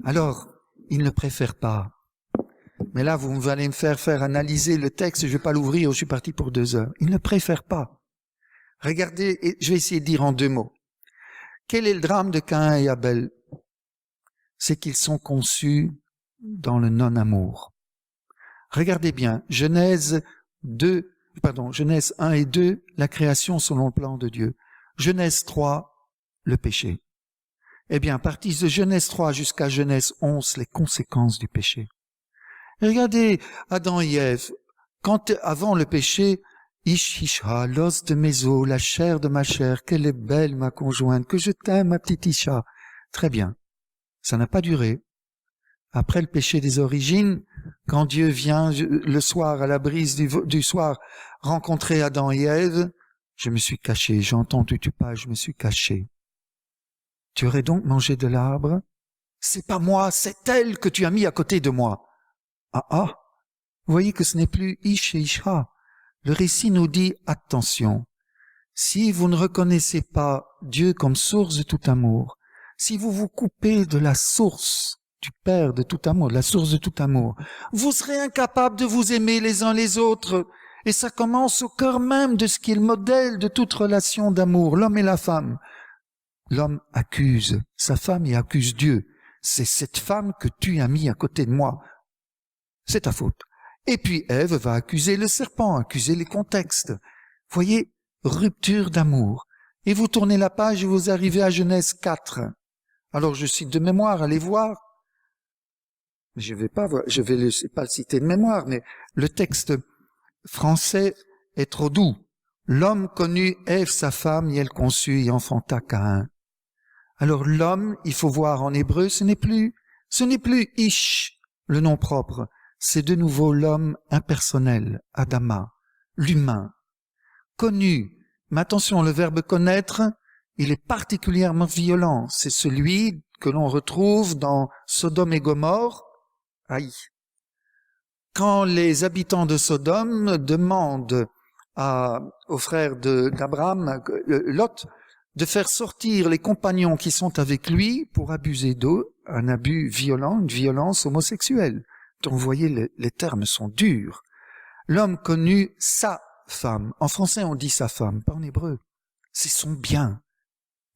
Alors, il ne préfère pas. Mais là, vous allez me faire analyser le texte, je ne vais pas l'ouvrir, je suis parti pour 2 heures. Il ne préfère pas. Regardez, et je vais essayer de dire en 2 mots. Quel est le drame de Caïn et Abel? C'est qu'ils sont conçus dans le non-amour. Regardez bien, Genèse 1 et 2, la création selon le plan de Dieu. Genèse 3, le péché. Eh bien, à partir de Genèse 3 jusqu'à Genèse 11, les conséquences du péché. Regardez Adam et Ève, avant le péché, Ish Isha, l'os de mes os, la chair de ma chair, qu'elle est belle ma conjointe, que je t'aime ma petite Isha. Très bien, ça n'a pas duré. Après le péché des origines, quand Dieu vient le soir à la brise du soir rencontrer Adam et Ève, je me suis caché, j'ai entendu tu pas, je me suis caché. Tu aurais donc mangé de l'arbre? C'est pas moi, c'est elle que tu as mis à côté de moi. Ah, vous voyez que ce n'est plus Ish et Isha. Le récit nous dit, attention, si vous ne reconnaissez pas Dieu comme source de tout amour, si vous vous coupez de la source du Père de tout amour, de la source de tout amour, vous serez incapable de vous aimer les uns les autres. Et ça commence au cœur même de ce qui est le modèle de toute relation d'amour, l'homme et la femme. L'homme accuse sa femme et accuse Dieu. C'est cette femme que tu as mis à côté de moi. C'est ta faute. Et puis Ève va accuser le serpent, accuser les contextes. Voyez, rupture d'amour. Et vous tournez la page et vous arrivez à Genèse 4. Alors je cite de mémoire, allez voir. Je vais pas le citer de mémoire, mais le texte français est trop doux. L'homme connut Ève sa femme et elle conçut et enfanta Caïn. Alors l'homme, il faut voir en hébreu, ce n'est plus Ish, le nom propre. C'est de nouveau l'homme impersonnel, Adama, l'humain, connu. Mais attention, le verbe connaître, il est particulièrement violent. C'est celui que l'on retrouve dans Sodome et Gomorrhe. Aïe. Quand les habitants de Sodome demandent aux frères d'Abraham, Lot, de faire sortir les compagnons qui sont avec lui pour abuser d'eux, un abus violent, une violence homosexuelle. Donc vous voyez, les termes sont durs. L'homme connut sa femme. En français, on dit sa femme, pas en hébreu. C'est son bien.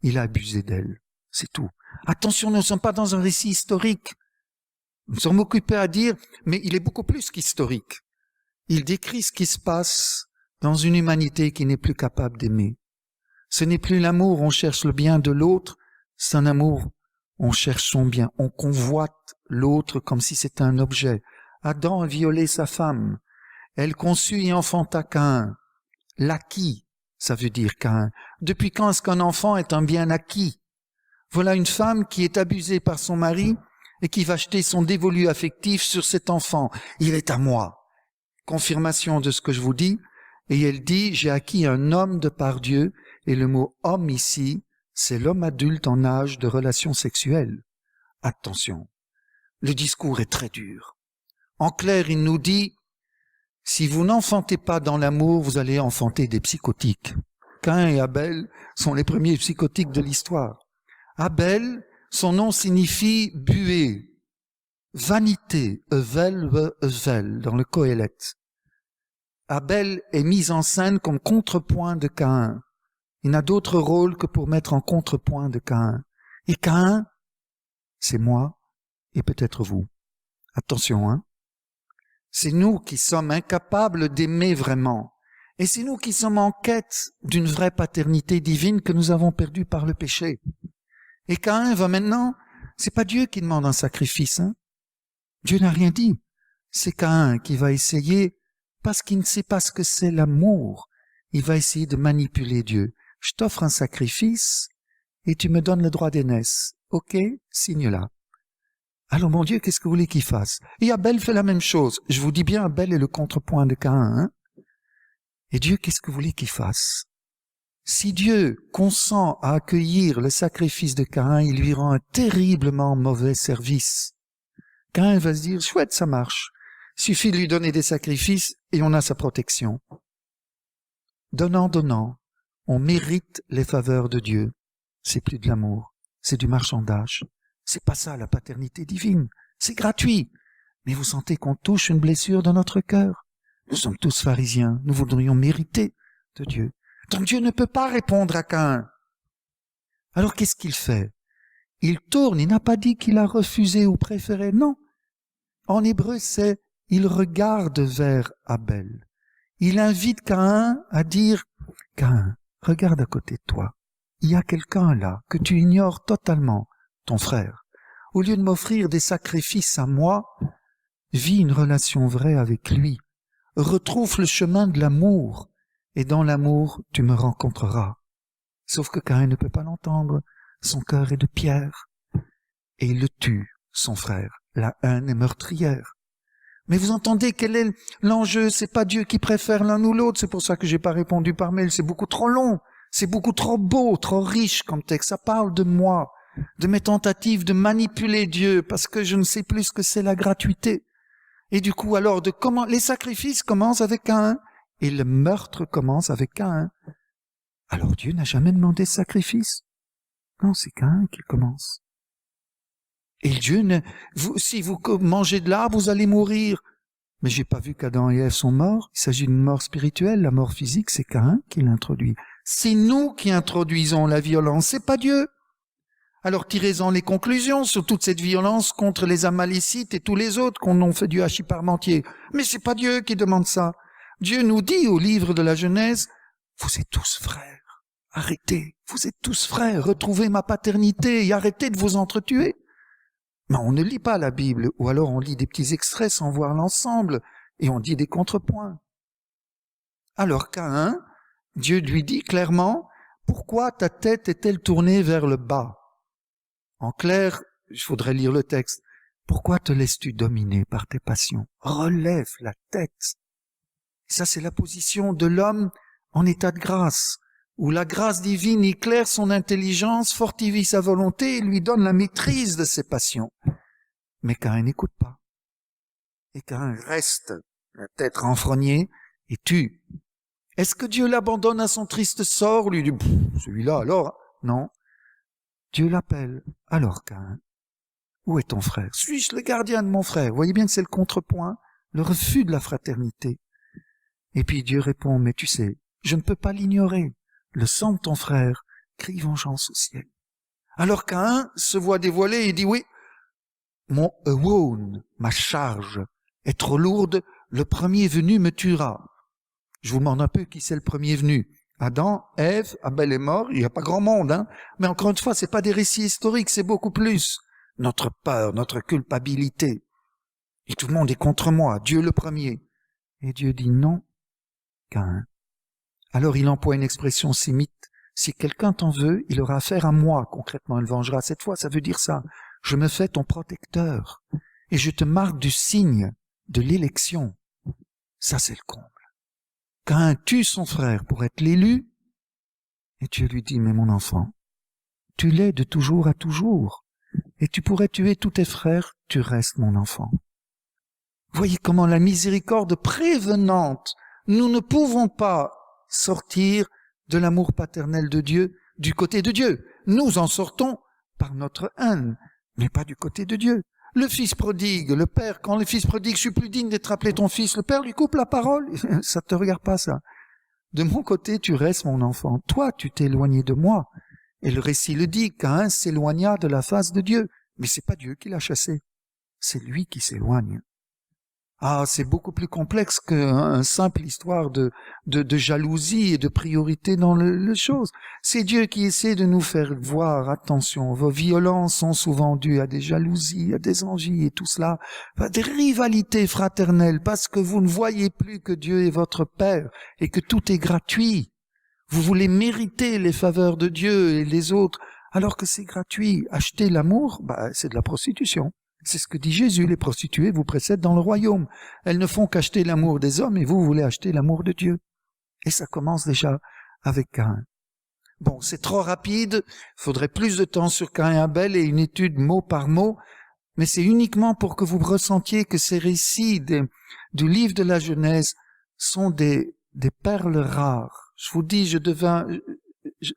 Il a abusé d'elle. C'est tout. Attention, nous ne sommes pas dans un récit historique. Nous sommes occupés à dire, mais il est beaucoup plus qu'historique. Il décrit ce qui se passe dans une humanité qui n'est plus capable d'aimer. Ce n'est plus l'amour, on cherche le bien de l'autre, c'est un amour, on cherche son bien, on convoite l'autre comme si c'était un objet. Adam a violé sa femme, elle conçut et enfanta Caïn. L'acquis, ça veut dire Caïn. Depuis quand est-ce qu'un enfant est un bien acquis? Voilà une femme qui est abusée par son mari et qui va jeter son dévolu affectif sur cet enfant. Il est à moi. Confirmation de ce que je vous dis. Et elle dit, j'ai acquis un homme de par Dieu, et le mot homme ici, c'est l'homme adulte en âge de relation sexuelle. Attention, le discours est très dur. En clair, il nous dit, si vous n'enfantez pas dans l'amour, vous allez enfanter des psychotiques. Caïn et Abel sont les premiers psychotiques de l'histoire. Abel, son nom signifie buée, vanité, evel, dans le Qoéleth. Abel est mis en scène comme contrepoint de Caïn. Il n'a d'autre rôle que pour mettre en contrepoint de Caïn. Et Caïn, c'est moi et peut-être vous. Attention, hein. C'est nous qui sommes incapables d'aimer vraiment. Et c'est nous qui sommes en quête d'une vraie paternité divine que nous avons perdue par le péché. Et Caïn va maintenant, c'est pas Dieu qui demande un sacrifice, hein. Dieu n'a rien dit. C'est Caïn qui va essayer, parce qu'il ne sait pas ce que c'est l'amour, il va essayer de manipuler Dieu. Je t'offre un sacrifice et tu me donnes le droit d'aînesse. Ok, signe là. Alors mon Dieu, qu'est-ce que vous voulez qu'il fasse? Et Abel fait la même chose. Je vous dis bien, Abel est le contrepoint de Caïn. Hein? Et Dieu, qu'est-ce que vous voulez qu'il fasse? Si Dieu consent à accueillir le sacrifice de Caïn, il lui rend un terriblement mauvais service. Caïn va se dire, chouette, ça marche. Suffit de lui donner des sacrifices et on a sa protection. Donnant, donnant, on mérite les faveurs de Dieu. C'est plus de l'amour, c'est du marchandage. C'est pas ça la paternité divine. C'est gratuit. Mais vous sentez qu'on touche une blessure dans notre cœur. Nous sommes tous pharisiens. Nous voudrions mériter de Dieu. Donc Dieu ne peut pas répondre à Caïn. Alors qu'est-ce qu'il fait? Il tourne. Il n'a pas dit qu'il a refusé ou préféré. Non. En hébreu, c'est « il regarde vers Abel ». Il invite Caïn à dire « Caïn, regarde à côté de toi. Il y a quelqu'un là que tu ignores totalement, ton frère. Au lieu de m'offrir des sacrifices à moi, vis une relation vraie avec lui. Retrouve le chemin de l'amour, et dans l'amour, tu me rencontreras. » Sauf que Caïn ne peut pas l'entendre. Son cœur est de pierre. Et il le tue, son frère. La haine est meurtrière. Mais vous entendez quel est l'enjeu? C'est pas Dieu qui préfère l'un ou l'autre. C'est pour ça que j'ai pas répondu par mail. C'est beaucoup trop long. C'est beaucoup trop beau, trop riche comme texte. Ça parle de moi, de mes tentatives de manipuler Dieu, parce que je ne sais plus ce que c'est la gratuité. Et du coup, alors, comment les sacrifices commencent avec Caïn, et le meurtre commence avec Caïn. Alors Dieu n'a jamais demandé de sacrifice. Non, c'est Caïn qui commence. Et Dieu, si vous mangez de l'arbre, vous allez mourir. Mais j'ai pas vu qu'Adam et Ève sont morts. Il s'agit d'une mort spirituelle. La mort physique, c'est Caïn qui l'introduit. C'est nous qui introduisons la violence, c'est pas Dieu. Alors tirez-en les conclusions sur toute cette violence contre les Amalécites et tous les autres qu'on a fait du hachis parmentier. Mais c'est pas Dieu qui demande ça. Dieu nous dit au livre de la Genèse, vous êtes tous frères. Arrêtez. Vous êtes tous frères. Retrouvez ma paternité et arrêtez de vous entretuer. Mais on ne lit pas la Bible, ou alors on lit des petits extraits sans voir l'ensemble, et on dit des contrepoints. Alors Caïn, Dieu lui dit clairement, « Pourquoi ta tête est-elle tournée vers le bas ?» En clair, il faudrait lire le texte, « Pourquoi te laisses-tu dominer par tes passions ?» Relève la tête. Ça, c'est la position de l'homme en état de grâce, où la grâce divine éclaire son intelligence, fortifie sa volonté et lui donne la maîtrise de ses passions. Mais Caïn n'écoute pas. Et Caïn reste la tête renfrognée et tue. Est-ce que Dieu l'abandonne à son triste sort? Lui dit, celui-là alors? Non. Dieu l'appelle. Alors Caïn, où est ton frère? Suis-je le gardien de mon frère? Vous voyez bien que c'est le contrepoint, le refus de la fraternité. Et puis Dieu répond, mais tu sais, je ne peux pas l'ignorer. Le sang de ton frère crie vengeance au ciel. Alors Caïn se voit dévoiler et dit, oui, mon wound, ma charge, est trop lourde, le premier venu me tuera. Je vous demande un peu qui c'est le premier venu. Adam, Ève, Abel est mort, il n'y a pas grand monde, hein. Mais encore une fois, c'est pas des récits historiques, c'est beaucoup plus. Notre peur, notre culpabilité. Et tout le monde est contre moi, Dieu le premier. Et Dieu dit non, Caïn. Alors il emploie une expression sémite. Si quelqu'un t'en veut, il aura affaire à moi, concrètement, il vengera. Cette fois, ça veut dire ça. Je me fais ton protecteur. Et je te marque du signe de l'élection. Ça, c'est le comble. Caïn tue son frère pour être l'élu. Et Dieu lui dit, mais mon enfant, tu l'es de toujours à toujours. Et tu pourrais tuer tous tes frères, tu restes mon enfant. Voyez comment la miséricorde prévenante, nous ne pouvons pas sortir de l'amour paternel de Dieu du côté de Dieu. Nous en sortons par notre haine, mais pas du côté de Dieu. Le fils prodigue, le père, quand le fils prodigue, je suis plus digne d'être appelé ton fils, le père lui coupe la parole. Ça te regarde pas, ça. De mon côté, tu restes mon enfant. Toi, tu t'es éloigné de moi. Et le récit le dit, Caïn s'éloigna de la face de Dieu. Mais c'est pas Dieu qui l'a chassé. C'est lui qui s'éloigne. Ah, c'est beaucoup plus complexe qu'une simple histoire de jalousie et de priorité dans les choses. C'est Dieu qui essaie de nous faire voir, attention, vos violences sont souvent dues à des jalousies, à des envies et tout cela, à des rivalités fraternelles, parce que vous ne voyez plus que Dieu est votre Père et que tout est gratuit. Vous voulez mériter les faveurs de Dieu et les autres, alors que c'est gratuit. Acheter l'amour, c'est de la prostitution. C'est ce que dit Jésus, les prostituées vous précèdent dans le royaume. Elles ne font qu'acheter l'amour des hommes et vous voulez acheter l'amour de Dieu. Et ça commence déjà avec Caïn. Bon, c'est trop rapide, il faudrait plus de temps sur Caïn et Abel et une étude mot par mot, mais c'est uniquement pour que vous ressentiez que ces récits du livre de la Genèse sont des perles rares. Je vous dis,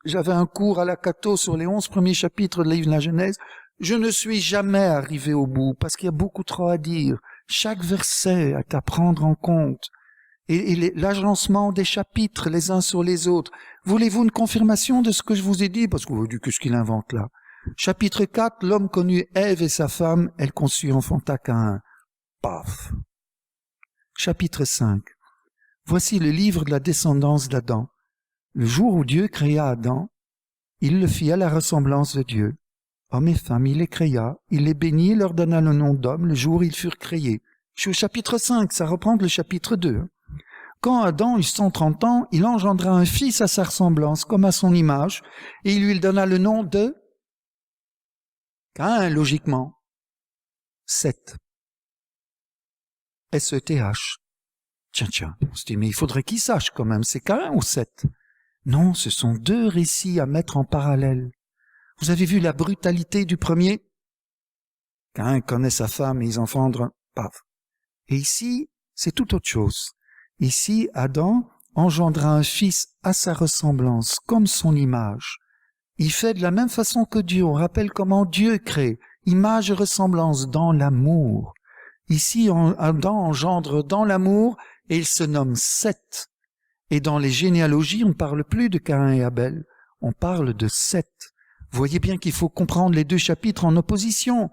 j'avais un cours à la Cato sur les 11 premiers chapitres du livre de la Genèse. Je ne suis jamais arrivé au bout parce qu'il y a beaucoup trop à dire. Chaque verset est à prendre en compte. Et l'agencement des chapitres les uns sur les autres. Voulez-vous une confirmation de ce que je vous ai dit? Parce que vous avez dit, qu'est-ce qu'il invente là? Chapitre 4, l'homme connut Ève et sa femme, elle conçut enfanta Caïn. Paf. Chapitre 5. Voici le livre de la descendance d'Adam. Le jour où Dieu créa Adam, il le fit à la ressemblance de Dieu. Hommes et femmes, il les créa, il les bénit et leur donna le nom d'homme le jour où ils furent créés. Je suis au chapitre 5, ça reprend le chapitre 2. Quand Adam eut 130 ans, il engendra un fils à sa ressemblance, comme à son image, et il lui donna le nom de Caïn, logiquement. Seth. S-E-T-H. Tiens, on se dit, mais il faudrait qu'il sache quand même, c'est Caïn ou Seth? Non, ce sont deux récits à mettre en parallèle. Vous avez vu la brutalité du premier? Caïn connaît sa femme et ils engendrent, paf. Et ici, c'est tout autre chose. Ici, Adam engendra un fils à sa ressemblance, comme son image. Il fait de la même façon que Dieu. On rappelle comment Dieu crée, image et ressemblance dans l'amour. Ici, Adam engendre dans l'amour et il se nomme Seth. Et dans les généalogies, on ne parle plus de Caïn et Abel, on parle de Seth. Vous voyez bien qu'il faut comprendre les deux chapitres en opposition.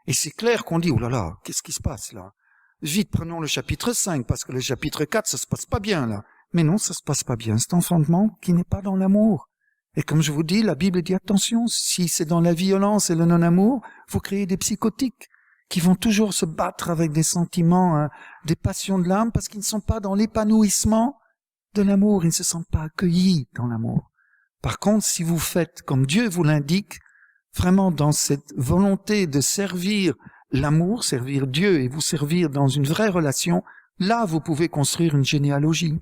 Et c'est clair qu'on dit, oh là là, qu'est-ce qui se passe là? Vite, prenons le chapitre 5, parce que le chapitre 4, ça se passe pas bien, là. Mais non, ça se passe pas bien. C'est un enfantement qui n'est pas dans l'amour. Et comme je vous dis, la Bible dit, attention, si c'est dans la violence et le non-amour, vous créez des psychotiques qui vont toujours se battre avec des sentiments, des passions de l'âme, parce qu'ils ne sont pas dans l'épanouissement de l'amour. Ils ne se sentent pas accueillis dans l'amour. Par contre, si vous faites comme Dieu vous l'indique, vraiment dans cette volonté de servir l'amour, servir Dieu et vous servir dans une vraie relation, là vous pouvez construire une généalogie.